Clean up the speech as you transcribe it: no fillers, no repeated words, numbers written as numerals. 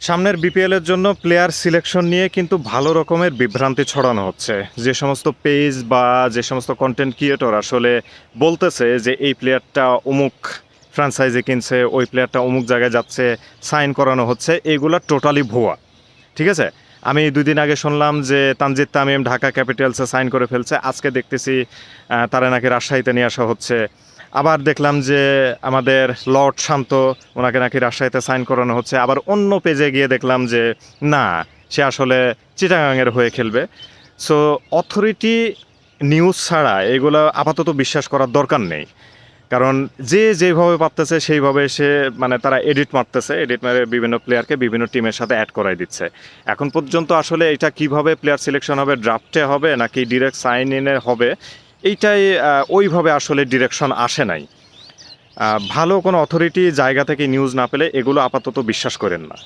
সামনের বিপিএলের জন্য প্লেয়ার সিলেকশন নিয়ে কিন্তু ভালো রকমের বিভ্রান্তি ছড়ানো হচ্ছে। যে সমস্ত পেজ বা যে সমস্ত কন্টেন্ট ক্রিয়েটর আসলে বলতেছে যে এই প্লেয়ারটা অমুক ফ্র্যাঞ্চাইজি কিনছে, ওই প্লেয়ারটা অমুক জায়গায় যাচ্ছে, সাইন করানো হচ্ছে, এগুলা টোটালি ভুয়া। ঠিক আছে? আমি 2 দিন আগে শুনলাম যে তানজিদ তামিম ঢাকা ক্যাপিটালসে সাইন করে ফেলছে। আজকে দেখতেছি তারা নাকি রাজশাহীতে নিয়ে আসা হচ্ছে। আবার দেখলাম যে আমাদের লর্ড শান্ত, ওনাকে নাকি রাজশাহীতে সাইন করানো হচ্ছে। আবার অন্য পেজে গিয়ে দেখলাম যে না, সে আসলে চিটাগাংয়ের হয়ে খেলবে। সো অথরিটি নিউজ ছাড়া এগুলো আপাতত বিশ্বাস করার দরকার নেই। কারণ যে যেভাবে পারতেছে সেইভাবে সে মানে তারা এডিট মারতেছে, এডিট মেরে বিভিন্ন প্লেয়ারকে বিভিন্ন টিমের সাথে অ্যাড করাই দিচ্ছে। এখন পর্যন্ত আসলে এটা কিভাবে প্লেয়ার সিলেকশন হবে, ড্রাফটে হবে নাকি ডিরেক্ট সাইন ইনে হবে, এইটাই ওইভাবে আসলে ডিরেকশন আসে নাই। ভালো কোনো অথরিটি জায়গা থেকে নিউজ না পেলে এগুলো আপাতত বিশ্বাস করেন না।